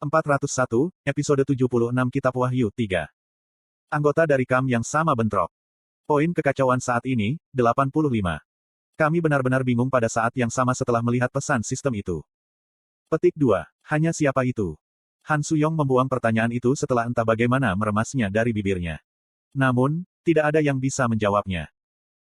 401, episode 76 Kitab Wahyu 3. Anggota dari KAM yang sama bentrok. Poin kekacauan saat ini, 85. Kami benar-benar bingung pada saat yang sama setelah melihat pesan sistem itu. Petik 2. Hanya siapa itu? Han Suyong membuang pertanyaan itu setelah entah bagaimana meremasnya dari bibirnya. Namun, tidak ada yang bisa menjawabnya.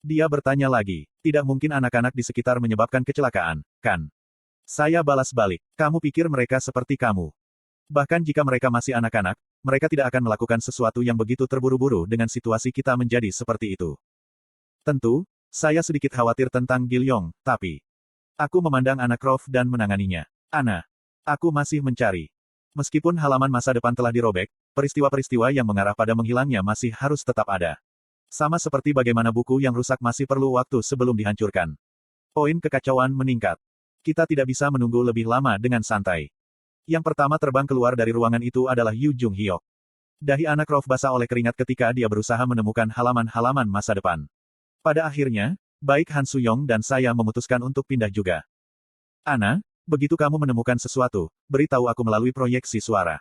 Dia bertanya lagi, tidak mungkin anak-anak di sekitar menyebabkan kecelakaan, kan? Saya balas balik, kamu pikir mereka seperti kamu? Bahkan jika mereka masih anak-anak, mereka tidak akan melakukan sesuatu yang begitu terburu-buru dengan situasi kita menjadi seperti itu. Tentu, saya sedikit khawatir tentang Gilyong, tapi aku memandang anak Rolf dan menanganinya. Ana, aku masih mencari. Meskipun halaman masa depan telah dirobek, peristiwa-peristiwa yang mengarah pada menghilangnya masih harus tetap ada. Sama seperti bagaimana buku yang rusak masih perlu waktu sebelum dihancurkan. Poin kekacauan meningkat. Kita tidak bisa menunggu lebih lama dengan santai. Yang pertama terbang keluar dari ruangan itu adalah Yu Jung Hyok. Dahi anak Rolf basah oleh keringat ketika dia berusaha menemukan halaman-halaman masa depan. Pada akhirnya, baik Han Suyong dan saya memutuskan untuk pindah juga. Ana, begitu kamu menemukan sesuatu, beritahu aku melalui proyeksi suara.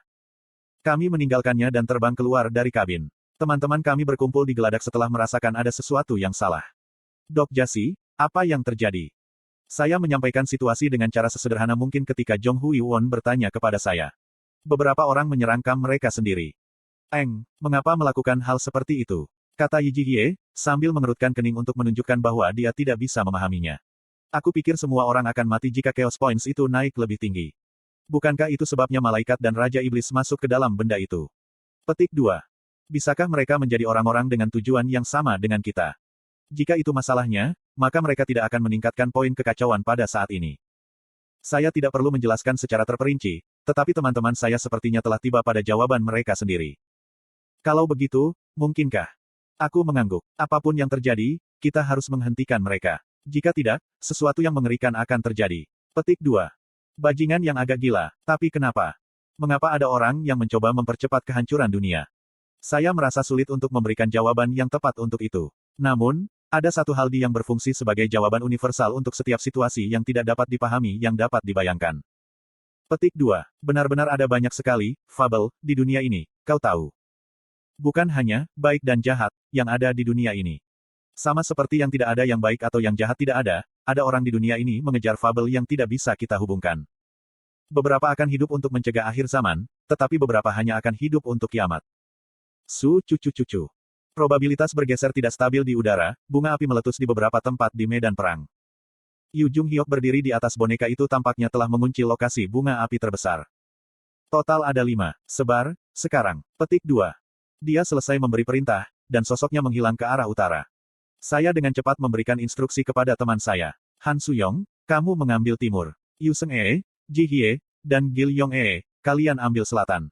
Kami meninggalkannya dan terbang keluar dari kabin. Teman-teman kami berkumpul di geladak setelah merasakan ada sesuatu yang salah. Dok Jasi, apa yang terjadi? Saya menyampaikan situasi dengan cara sesederhana mungkin ketika Jong Hui Won bertanya kepada saya. Beberapa orang menyerang KAM mereka sendiri. Mengapa melakukan hal seperti itu? Kata Yi Jihye, sambil mengerutkan kening untuk menunjukkan bahwa dia tidak bisa memahaminya. Aku pikir semua orang akan mati jika Chaos Points itu naik lebih tinggi. Bukankah itu sebabnya malaikat dan Raja Iblis masuk ke dalam benda itu? Petik 2. Bisakah mereka menjadi orang-orang dengan tujuan yang sama dengan kita? Jika itu masalahnya, maka mereka tidak akan meningkatkan poin kekacauan pada saat ini. Saya tidak perlu menjelaskan secara terperinci, tetapi teman-teman saya sepertinya telah tiba pada jawaban mereka sendiri. Kalau begitu, mungkinkah? Aku mengangguk. Apapun yang terjadi, kita harus menghentikan mereka. Jika tidak, sesuatu yang mengerikan akan terjadi. Petik 2. Bajingan yang agak gila, tapi kenapa? Mengapa ada orang yang mencoba mempercepat kehancuran dunia? Saya merasa sulit untuk memberikan jawaban yang tepat untuk itu. Namun, ada satu hal yang berfungsi sebagai jawaban universal untuk setiap situasi yang tidak dapat dipahami yang dapat dibayangkan. Petik 2. Benar-benar ada banyak sekali fabel di dunia ini, kau tahu. Bukan hanya baik dan jahat yang ada di dunia ini. Sama seperti yang tidak ada yang baik atau yang jahat tidak ada orang di dunia ini mengejar fabel yang tidak bisa kita hubungkan. Beberapa akan hidup untuk mencegah akhir zaman, tetapi beberapa hanya akan hidup untuk kiamat. Cucu. Probabilitas bergeser tidak stabil di udara, bunga api meletus di beberapa tempat di medan perang. Yu Jung Hyok berdiri di atas boneka itu tampaknya telah mengunci lokasi bunga api terbesar. Total ada 5. Sebar, sekarang. Petik 2. Dia selesai memberi perintah, dan sosoknya menghilang ke arah utara. Saya dengan cepat memberikan instruksi kepada teman saya. Han Suyong, kamu mengambil timur. Yu Seng Ji Hye, dan Gil Yong kalian ambil selatan.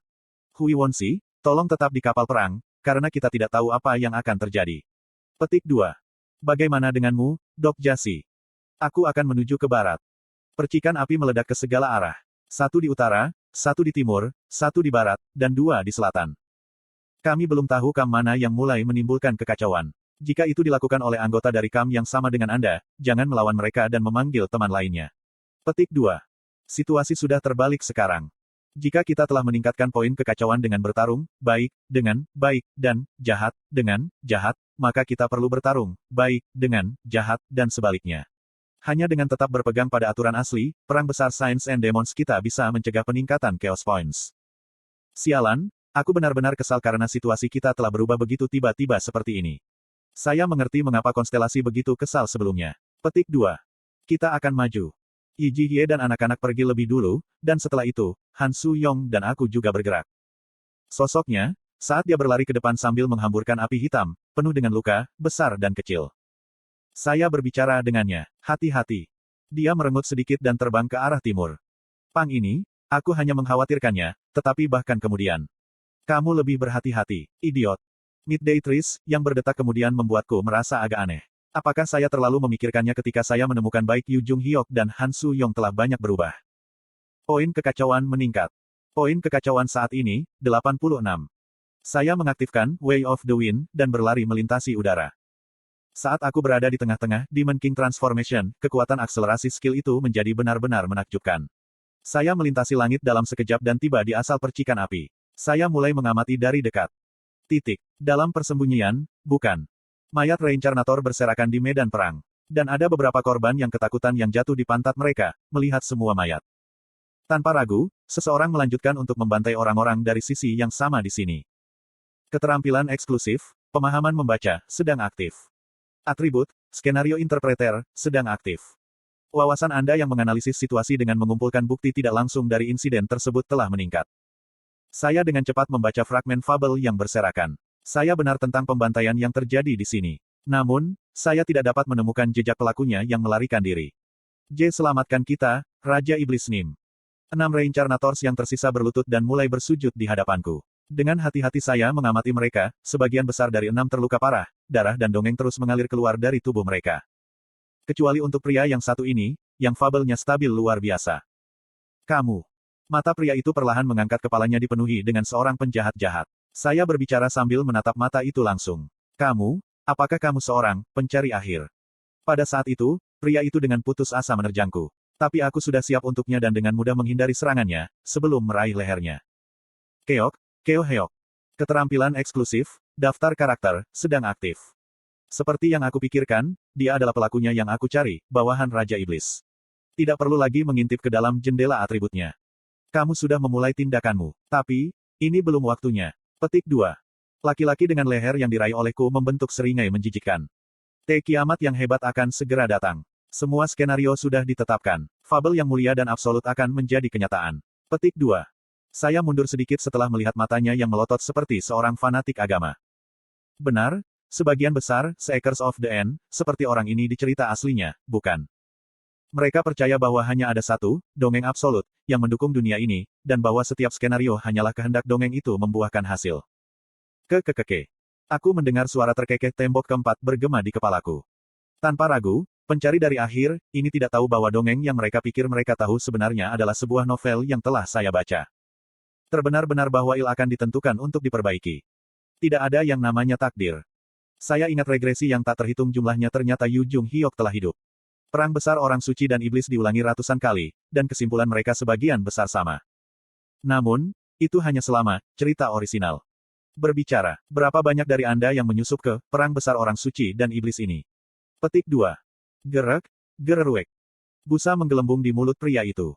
Hui Wonsi, tolong tetap di kapal perang, karena kita tidak tahu apa yang akan terjadi. Petik 2. Bagaimana denganmu, Dok Jasi? Aku akan menuju ke barat. Percikan api meledak ke segala arah. 1 di utara, 1 di timur, 1 di barat, dan 2 di selatan. Kami belum tahu KAM mana yang mulai menimbulkan kekacauan. Jika itu dilakukan oleh anggota dari KAM yang sama dengan Anda, jangan melawan mereka dan memanggil teman lainnya. Petik 2. Situasi sudah terbalik sekarang. Jika kita telah meningkatkan poin kekacauan dengan bertarung, baik, dengan, baik, dan, jahat, dengan, jahat, maka kita perlu bertarung, baik, dengan, jahat, dan sebaliknya. Hanya dengan tetap berpegang pada aturan asli, perang besar Science and Demons kita bisa mencegah peningkatan Chaos Points. Sialan, aku benar-benar kesal karena situasi kita telah berubah begitu tiba-tiba seperti ini. Saya mengerti mengapa konstelasi begitu kesal sebelumnya. Petik 2. Kita akan maju. Yi Jihye dan anak-anak pergi lebih dulu, dan setelah itu, Han Suyong dan aku juga bergerak. Sosoknya, saat dia berlari ke depan sambil menghamburkan api hitam, penuh dengan luka, besar dan kecil. Saya berbicara dengannya, hati-hati. Dia merengut sedikit dan terbang ke arah timur. Pang ini, aku hanya mengkhawatirkannya, tetapi bahkan kemudian. Kamu lebih berhati-hati, idiot. Midday Tris, yang berdetak kemudian membuatku merasa agak aneh. Apakah saya terlalu memikirkannya ketika saya menemukan baik Yu Jung Hyok dan Han Suyong telah banyak berubah? Poin kekacauan meningkat. Poin kekacauan saat ini, 86. Saya mengaktifkan Way of the Wind dan berlari melintasi udara. Saat aku berada di tengah-tengah Demon King Transformation, kekuatan akselerasi skill itu menjadi benar-benar menakjubkan. Saya melintasi langit dalam sekejap dan tiba di asal percikan api. Saya mulai mengamati dari dekat. Titik. Dalam persembunyian, bukan. Mayat reinkarnator berserakan di medan perang. Dan ada beberapa korban yang ketakutan yang jatuh di pantat mereka, melihat semua mayat. Tanpa ragu, seseorang melanjutkan untuk membantai orang-orang dari sisi yang sama di sini. Keterampilan eksklusif, pemahaman membaca, sedang aktif. Atribut, skenario interpreter, sedang aktif. Wawasan Anda yang menganalisis situasi dengan mengumpulkan bukti tidak langsung dari insiden tersebut telah meningkat. Saya dengan cepat membaca fragmen fabel yang berserakan. Saya benar tentang pembantaian yang terjadi di sini. Namun, saya tidak dapat menemukan jejak pelakunya yang melarikan diri. Selamatkan kita, Raja Iblis Nim. 6 reincarnators yang tersisa berlutut dan mulai bersujud di hadapanku. Dengan hati-hati saya mengamati mereka, sebagian besar dari 6 terluka parah, darah dan dongeng terus mengalir keluar dari tubuh mereka. Kecuali untuk pria yang satu ini, yang fabelnya stabil luar biasa. Kamu. Mata pria itu perlahan mengangkat kepalanya dipenuhi dengan seorang penjahat jahat. Saya berbicara sambil menatap mata itu langsung. Kamu, apakah kamu seorang pencari akhir? Pada saat itu, pria itu dengan putus asa menerjangku. Tapi aku sudah siap untuknya dan dengan mudah menghindari serangannya, sebelum meraih lehernya. Keok, Keoheok. Keterampilan eksklusif, daftar karakter, sedang aktif. Seperti yang aku pikirkan, dia adalah pelakunya yang aku cari, bawahan Raja Iblis. Tidak perlu lagi mengintip ke dalam jendela atributnya. Kamu sudah memulai tindakanmu. Tapi, ini belum waktunya. Petik 2. Laki-laki dengan leher yang diraih olehku membentuk seringai menjijikkan. Kiamat yang hebat akan segera datang. Semua skenario sudah ditetapkan. Fabel yang mulia dan absolut akan menjadi kenyataan. Petik 2. Saya mundur sedikit setelah melihat matanya yang melotot seperti seorang fanatik agama. Benar, sebagian besar, Seekers of the End, seperti orang ini di cerita aslinya, bukan? Mereka percaya bahwa hanya ada satu, dongeng absolut, yang mendukung dunia ini, dan bahwa setiap skenario hanyalah kehendak dongeng itu membuahkan hasil. Kekekeke. Aku mendengar suara terkekeh tembok keempat bergema di kepalaku. Tanpa ragu, pencari dari akhir, ini tidak tahu bahwa dongeng yang mereka pikir mereka tahu sebenarnya adalah sebuah novel yang telah saya baca. Terbenar-benar bahwa il akan ditentukan untuk diperbaiki. Tidak ada yang namanya takdir. Saya ingat regresi yang tak terhitung jumlahnya ternyata Yu Jung Hyok telah hidup. Perang besar orang suci dan iblis diulangi ratusan kali, dan kesimpulan mereka sebagian besar sama. Namun, itu hanya selama cerita orisinal. Berbicara, berapa banyak dari Anda yang menyusup ke perang besar orang suci dan iblis ini? Petik 2. Gerak, gereruek. Busa menggelembung di mulut pria itu.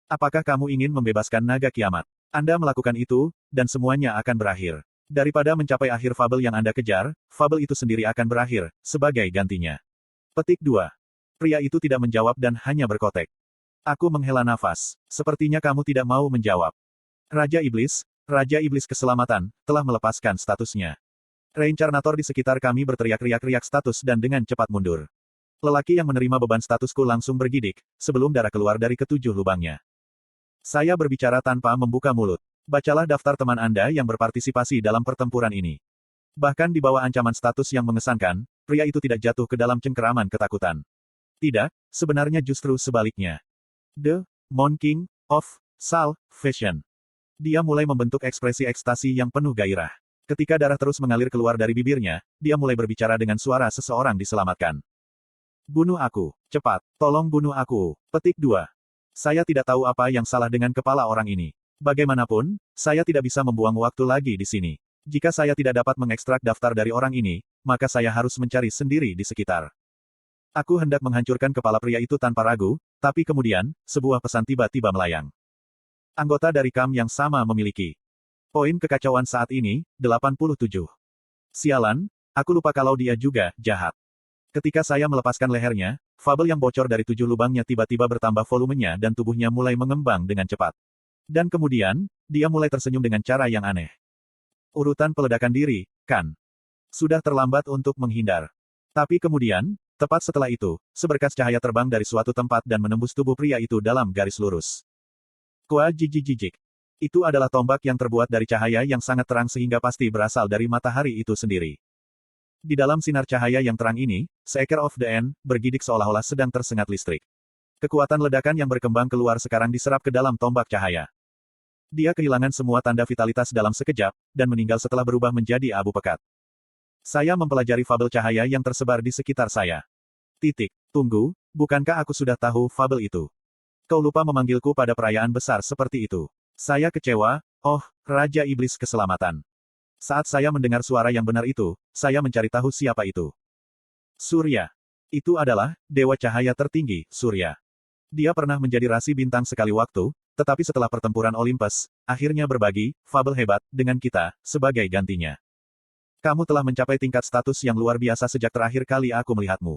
Apakah kamu ingin membebaskan naga kiamat? Anda melakukan itu, dan semuanya akan berakhir. Daripada mencapai akhir fabel yang Anda kejar, fabel itu sendiri akan berakhir, sebagai gantinya. Petik 2. Pria itu tidak menjawab dan hanya berkotek. Aku menghela nafas. Sepertinya kamu tidak mau menjawab. Raja Iblis Keselamatan, telah melepaskan statusnya. Reinkarnator di sekitar kami berteriak-riak status dan dengan cepat mundur. Lelaki yang menerima beban statusku langsung bergidik, sebelum darah keluar dari ketujuh lubangnya. Saya berbicara tanpa membuka mulut. Bacalah daftar teman Anda yang berpartisipasi dalam pertempuran ini. Bahkan di bawah ancaman status yang mengesankan, pria itu tidak jatuh ke dalam cengkeraman ketakutan. Tidak, sebenarnya justru sebaliknya. The Moon King of Salvation. Dia mulai membentuk ekspresi ekstasi yang penuh gairah. Ketika darah terus mengalir keluar dari bibirnya, dia mulai berbicara dengan suara seseorang diselamatkan. Bunuh aku, cepat, tolong bunuh aku. Petik 2. Saya tidak tahu apa yang salah dengan kepala orang ini. Bagaimanapun, saya tidak bisa membuang waktu lagi di sini. Jika saya tidak dapat mengekstrak daftar dari orang ini, maka saya harus mencari sendiri di sekitar. Aku hendak menghancurkan kepala pria itu tanpa ragu, tapi kemudian, sebuah pesan tiba-tiba melayang. Anggota dari KAM yang sama memiliki poin kekacauan saat ini, 87. Sialan, aku lupa kalau dia juga jahat. Ketika saya melepaskan lehernya, fabel yang bocor dari 7 lubangnya tiba-tiba bertambah volumenya dan tubuhnya mulai mengembang dengan cepat. Dan kemudian, dia mulai tersenyum dengan cara yang aneh. Urutan peledakan diri, kan? Sudah terlambat untuk menghindar. Tapi kemudian, tepat setelah itu, seberkas cahaya terbang dari suatu tempat dan menembus tubuh pria itu dalam garis lurus. Kua jijik. Itu adalah tombak yang terbuat dari cahaya yang sangat terang sehingga pasti berasal dari matahari itu sendiri. Di dalam sinar cahaya yang terang ini, Seeker of the End bergidik seolah-olah sedang tersengat listrik. Kekuatan ledakan yang berkembang keluar sekarang diserap ke dalam tombak cahaya. Dia kehilangan semua tanda vitalitas dalam sekejap, dan meninggal setelah berubah menjadi abu pekat. Saya mempelajari fabel cahaya yang tersebar di sekitar saya. Tunggu, bukankah aku sudah tahu fabel itu? Kau lupa memanggilku pada perayaan besar seperti itu. Saya kecewa, oh, Raja Iblis Keselamatan. Saat saya mendengar suara yang benar itu, saya mencari tahu siapa itu. Surya. Itu adalah Dewa Cahaya Tertinggi, Surya. Dia pernah menjadi rasi bintang sekali waktu, tetapi setelah pertempuran Olympus, akhirnya berbagi, fabel hebat, dengan kita, sebagai gantinya. Kamu telah mencapai tingkat status yang luar biasa sejak terakhir kali aku melihatmu.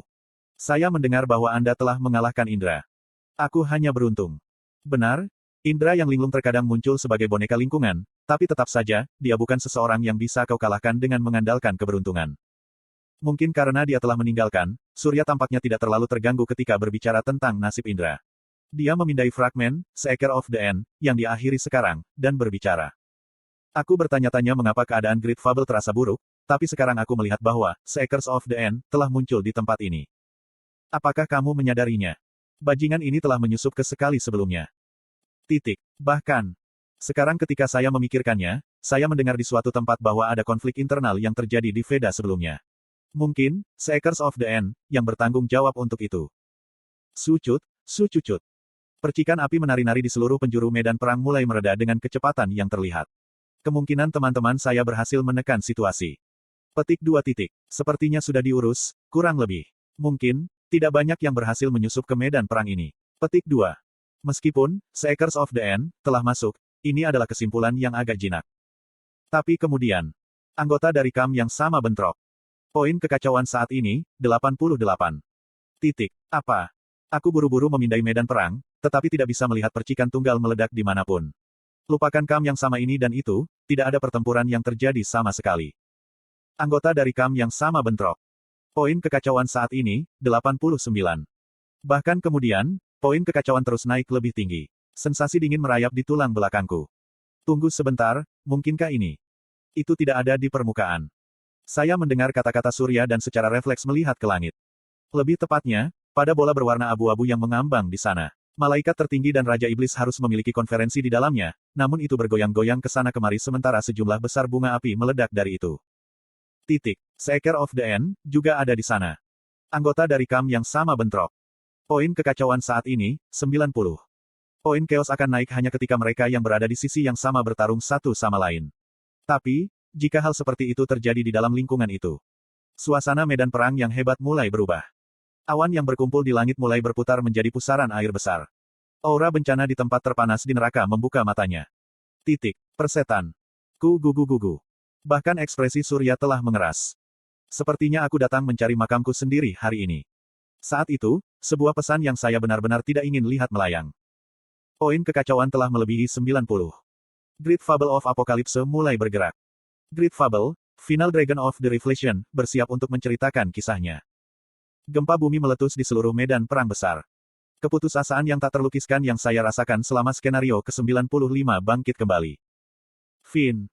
Saya mendengar bahwa Anda telah mengalahkan Indra. Aku hanya beruntung. Benar, Indra yang linglung terkadang muncul sebagai boneka lingkungan, tapi tetap saja, dia bukan seseorang yang bisa kau kalahkan dengan mengandalkan keberuntungan. Mungkin karena dia telah meninggalkan, Surya tampaknya tidak terlalu terganggu ketika berbicara tentang nasib Indra. Dia memindai fragmen, Seeker of the End, yang diakhiri sekarang, dan berbicara. Aku bertanya-tanya mengapa keadaan Great Fable terasa buruk, tapi sekarang aku melihat bahwa, Seekers of the End, telah muncul di tempat ini. Apakah kamu menyadarinya? Bajingan ini telah menyusup ke sekali sebelumnya. Bahkan, sekarang ketika saya memikirkannya, saya mendengar di suatu tempat bahwa ada konflik internal yang terjadi di Veda sebelumnya. Mungkin, Seekers of the End, yang bertanggung jawab untuk itu. Sucucut. Percikan api menari-nari di seluruh penjuru medan perang mulai mereda dengan kecepatan yang terlihat. Kemungkinan teman-teman saya berhasil menekan situasi. Petik 2. Sepertinya sudah diurus, kurang lebih. Mungkin, tidak banyak yang berhasil menyusup ke medan perang ini. Petik 2. Meskipun, Seekers of the End, telah masuk, ini adalah kesimpulan yang agak jinak. Tapi kemudian, anggota dari KAM yang sama bentrok. Poin kekacauan saat ini, 88. Apa? Aku buru-buru memindai medan perang, tetapi tidak bisa melihat percikan tunggal meledak dimanapun. Lupakan KAM yang sama ini dan itu, tidak ada pertempuran yang terjadi sama sekali. Anggota dari KAM yang sama bentrok. Poin kekacauan saat ini, 89. Bahkan kemudian, poin kekacauan terus naik lebih tinggi. Sensasi dingin merayap di tulang belakangku. Tunggu sebentar, mungkinkah ini? Itu tidak ada di permukaan. Saya mendengar kata-kata Surya dan secara refleks melihat ke langit. Lebih tepatnya, pada bola berwarna abu-abu yang mengambang di sana. Malaikat tertinggi dan Raja Iblis harus memiliki konferensi di dalamnya, namun itu bergoyang-goyang ke sana kemari sementara sejumlah besar bunga api meledak dari itu. Seeker of the End, juga ada di sana. Anggota dari KAM yang sama bentrok. Poin kekacauan saat ini, 90. Poin chaos akan naik hanya ketika mereka yang berada di sisi yang sama bertarung satu sama lain. Tapi, jika hal seperti itu terjadi di dalam lingkungan itu, suasana medan perang yang hebat mulai berubah. Awan yang berkumpul di langit mulai berputar menjadi pusaran air besar. Aura bencana di tempat terpanas di neraka membuka matanya. Persetan. Gugu. Bahkan ekspresi Surya telah mengeras. Sepertinya aku datang mencari makamku sendiri hari ini. Saat itu, sebuah pesan yang saya benar-benar tidak ingin lihat melayang. Poin kekacauan telah melebihi 90. Great Fable of Apocalypse mulai bergerak. Great Fable, Final Dragon of the Reflection, bersiap untuk menceritakan kisahnya. Gempa bumi meletus di seluruh medan perang besar. Keputusasaan yang tak terlukiskan yang saya rasakan selama skenario ke-95 bangkit kembali. Finn.